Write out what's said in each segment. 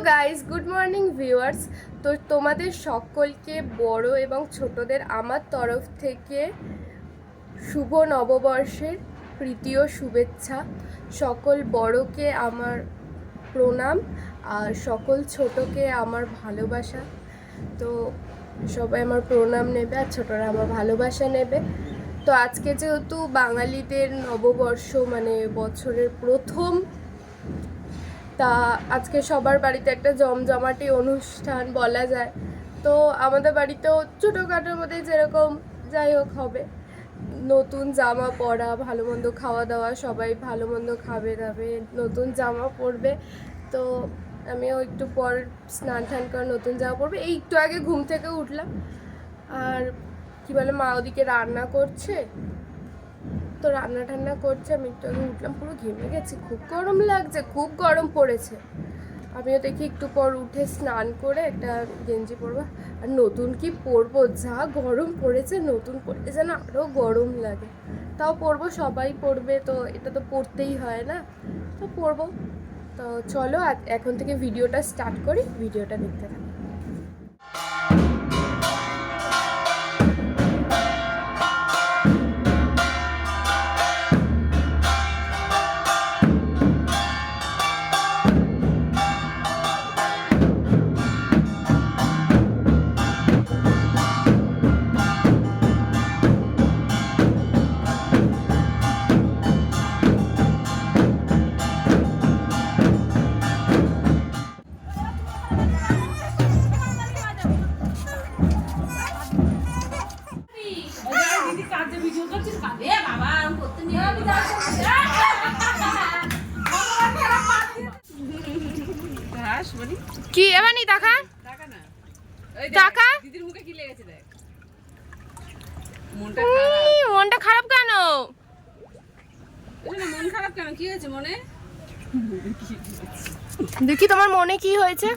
Guys, good morning viewers. তো তোমাদের সকলকে বড় এবং ছোটদের আমার তরফ থেকে শুভ নববর্ষের প্রীতি ও শুভেচ্ছা। সকল বড়কে আমার প্রণাম আর সকল ছোটকে আমার ভালোবাসা। তো সবাই আমার প্রণাম নেবে আর ছোটরা আমার ভালোবাসা নেবে। তো আজকে যেহেতু বাঙালিদের নববর্ষ, মানে বছরের প্রথম, তা আজকে সবার বাড়িতে একটা জমজমাটি অনুষ্ঠান বলা যায়। তো আমাদের বাড়িতেও ছোটোখাটোর মধ্যে যেরকম যাই হোক হবে, নতুন জামা পরা, ভালো মন্দ খাওয়া দাওয়া, সবাই ভালো মন্দ খাবে দাবে, নতুন জামা পরবে। তো আমিও একটু পর স্নান টান করে নতুন জামা পরবে। এই একটু আগে ঘুম থেকে উঠলাম, আর কী বলে মা ওদিকে রান্না করছে, তো রান্না টান্না করছে। আমি একটু আগে উঠলাম, পুরো ঘেমে গেছি, খুব গরম লাগছে, খুব গরম পড়েছে। আমিও দেখি একটু পর উঠে স্নান করে একটা গেঞ্জি পরবো। আর নতুন কি পরবো, যা গরম পড়েছে, নতুন পরলে যেন আরও গরম লাগে। তাও পরবো, সবাই পরবে, তো এটা তো পরতেই হয় না, তো পরবো। তো চলো এখন থেকে ভিডিওটা স্টার্ট করি, ভিডিওটা দেখতে থাকি। কি এবানি টাকা টাকা দিদির মুখে কি লেগেছে দেখ, মনটা খারাপ কেন? মন খারাপ কেন, কি হয়েছে মনে? দেখি তোমার মনে কি হয়েছে।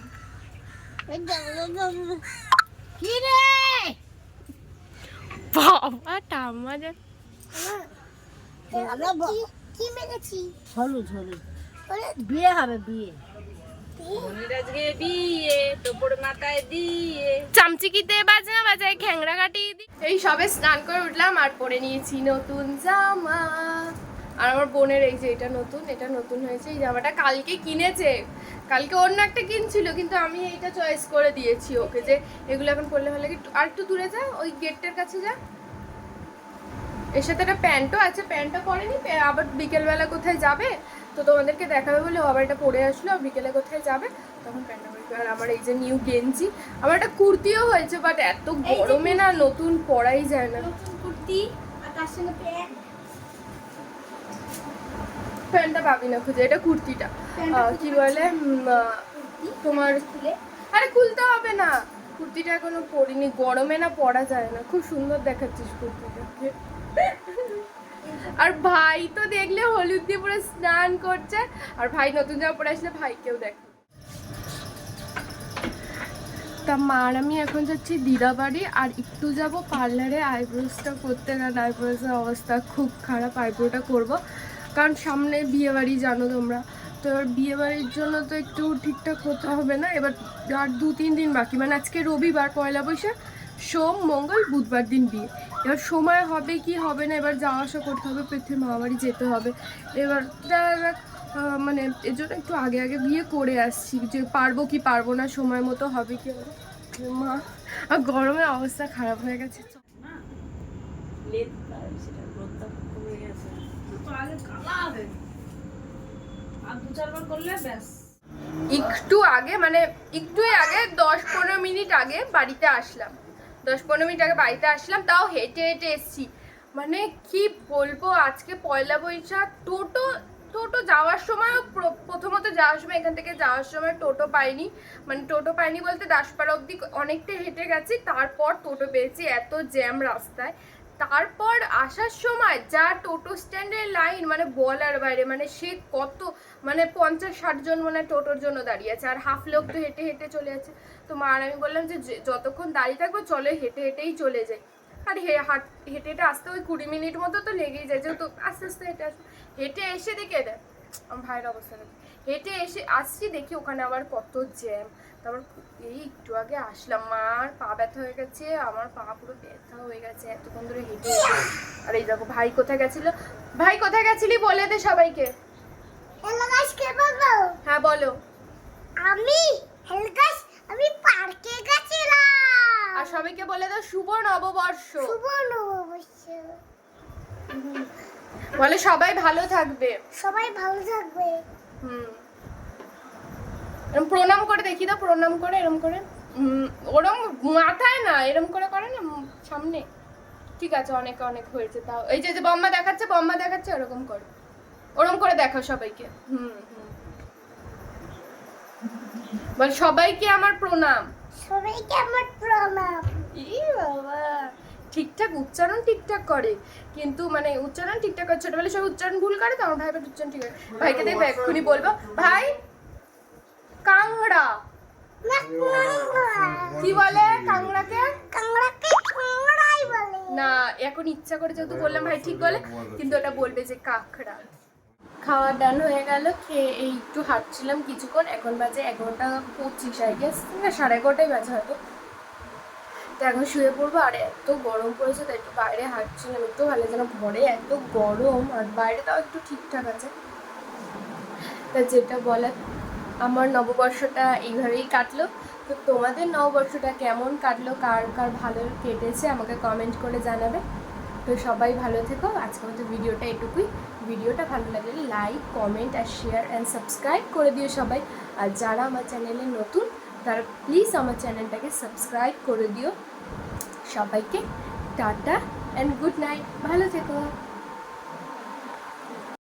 কি রে বাবা টাম্মা যা কি মেরেছি? হলুদ হলুদ বিয়ে হবে, বিয়ে আজকে বিয়ে, তোপর মাথায় দিয়ে চামচিকিতে বাজনা বাজায়, খ্যাংরা কাটি। এই সবে স্নান করে উঠলাম আর পরে নিয়েছি নতুন জামা। আর আমার বোনের এই যে এটা নতুন হয়েছে। এই জামাটা কালকে কিনেছে, কালকে অন্য একটা কিনছিল, কিন্তু আমি এইটা চয়েস করে দিয়েছি ওকে, যে এগুলো এখন পরলে ভালো লাগে। আর একটু দূরে যা, ওই গেটটার কাছে যা। এর সাথে একটা প্যান্টও আছে, প্যান্টটা পরেনি, আবার বিকেলবেলা কোথায় যাবে তো তোমাদেরকে দেখাবে বলে আবার এটা পরে আসলো। বিকেলে কোথায় যাবে তখন প্যান্টটা পরবে। আর আমার এই যে নিউ গেঞ্জি, আমার একটা কুর্তিও হয়েছে, বাট এত গরমে না নতুন পরাই যায় না। নতুন কুর্তি আর তার সঙ্গে প্যান্ট। প্যান্টটা পাবি না খুঁজে, এটা কুর্তিটা কি বলে তোমার, আরে খুলতে হবে না, কুর্তিটা এখনো পরিনি, গরমে না পরা যায় না। খুব সুন্দর দেখাচ্ছিস কুর্তিটাকে। আর ভাই তো দেখলে হলুদ দিয়ে পুরো স্নান করছে, আর ভাই নতুন জামা পরে আসলে ভাইকেও দেখো। তা মার আমি এখন যাচ্ছি দিদা বাড়ি, আর একটু যাব পার্লারে আইব্রোসটা করতে, কারণ আইব্রোসের অবস্থা খুব খারাপ। আইব্রোটা করব কারণ সামনে বিয়ে বাড়ি, জানো তোমরা তো। এবার বিয়ে বাড়ির জন্য তো একটু ঠিকঠাক হতে হবে না। এবার আর 2-3 দিন বাকি, মানে আজকে রবিবার, পয়লা বৈশাখ, সোম মঙ্গল বুধবার দিন বিয়ে। এবার সময় হবে কি হবে না, এবার যাওয়া আসা করতে হবে, পৃথিবীর মামাবাড়ি যেতে হবে। এবার দেখা যাক, মানে এর জন্য একটু আগে আগে বিয়ে করে আসছি, যে পারবো কি পারবো না, সময় মতো হবে কি হবে। মা আর গরমের অবস্থা খারাপ হয়ে গেছে। একটু আগে, মানে একটু আগে 10-15 মিনিট আগে বাড়িতে আসলাম, 10-15 মিনিট আগে বাড়িতে আসলাম, তাও হেঁটে হেঁটে এসছি। মানে কি বলবো, আজকে পয়লা বৈশাখ, টোটো যাওয়ার সময়, প্রথমত যাওয়ার সময়, এখান থেকে যাওয়ার সময় টোটো পাইনি, মানে টোটো পাইনি বলতে দাসপাড়া অবধি অনেকটা হেঁটে গেছি, তারপর টোটো পেয়েছি, এত জ্যাম রাস্তায়। তারপর আসার সময় যা টোটো স্ট্যান্ডের লাইন, মানে বলার বাইরে, মানে সে কত, মানে 50-60 জন মনে হয় টোটোর জন্য দাঁড়িয়ে আছে, আর হাফ লোক তো হেঁটে হেঁটে চলে যাচ্ছে। তো মা আর আমি বললাম যে যতক্ষণ দাঁড়িয়ে থাকবো চলো হেঁটে হেঁটেই চলে যাই। আর হেঁটে হেঁটে আসতে ওই 20 মিনিট মতো তো লেগেই যায়, যেহেতু আস্তে আস্তে হেঁটে আসবো। হেঁটে এসে দেখে দেখ আমার ভাইয়ের অবস্থা, হেঁটে এসে আসছি, দেখি ওখানে আবার কত জ্যাম। তারপর এই একটু আগে আসলাম, মার পা ব্যথা হয়ে গেছে, আমার পা পুরো ব্যথা হয়ে গেছে এতক্ষণ ধরে হেঁটে এসে। আর এই দেখো ভাই কোথায় গেছিল, ভাই কোথায় গেছিলি বলে দে সবাইকে। হ্যালো গাইস, কে বলবো? হ্যাঁ বলো। আমি হ্যালো গাইস, আমি পার্কে গেছিলাম। আর সবাইকে বলে দাও শুভ নববর্ষ। শুভ নববর্ষ। বলে সবাই ভালো থাকবে। সবাই ভালো থাকবে। এরম প্রণাম করে দেখি দাও, প্রণাম করে এরম করে, ওরম মাথায় না, এরম করে করে না সামনে। ঠিক আছে, অনেক অনেক হয়েছে তাও। এই যে যে বম্মা দেখাচ্ছে, বম্মা দেখাচ্ছে, ওরকম করে, ওরম করে দেখাও সবাইকে। বল সবাইকে আমার প্রণাম। সবাইকে আমার প্রণাম। ই বাবা, ঠিকঠাক উচ্চারণ ঠিকঠাক করে, কিন্তু মানে উচ্চারণ ঠিকঠাক করে, ছোটবেলায় সব উচ্চারণ ভুল করে তো, আমার ভাই উচ্চারণ ঠিক করে। ভাইকে দেখবে এক্ষুনি বলবো, ভাই কাংড়া। না, কাংড়া। কি বলে কাংড়াকে? কাংড়াকে কাংড়াই বলে। না, এখন ইচ্ছা করে যেহেতু বললাম ভাই ঠিক বলে, কিন্তু ওটা বলবে যে কাঁকড়া। খাওয়া ডান হয়ে গেল, খেয়ে এই একটু হাঁটছিলাম কিছুক্ষণ। এখন বাজে 11:25, আই গেস, না 11:30 বাজে হয়তো। তো এখন শুয়ে পড়বো। আর এত গরম পড়েছে, তো একটু বাইরে হাঁটছিলাম, একটু ভালো যেন, ঘরে এত গরম, আর বাইরে তাও একটু ঠিকঠাক আছে। তা যেটা বলার, আমার নববর্ষটা এইভাবেই কাটলো। তো তোমাদের নববর্ষটা কেমন কাটলো, কার কার ভালো কেটেছে আমাকে কমেন্ট করে জানাবে। তো সবাই ভালো থেকো। আজকের মতো ভিডিওটা এটুকুই। ভিডিওটা ভালো লাগলে লাইক, কমেন্ট আর শেয়ার অ্যান্ড সাবস্ক্রাইব করে দিও সবাই। আর যারা আমার চ্যানেলে নতুন, তারা প্লিজ আমার চ্যানেলটাকে সাবস্ক্রাইব করে দিও। সবাইকে টাটা অ্যান্ড গুড নাইট, ভালো থেকো।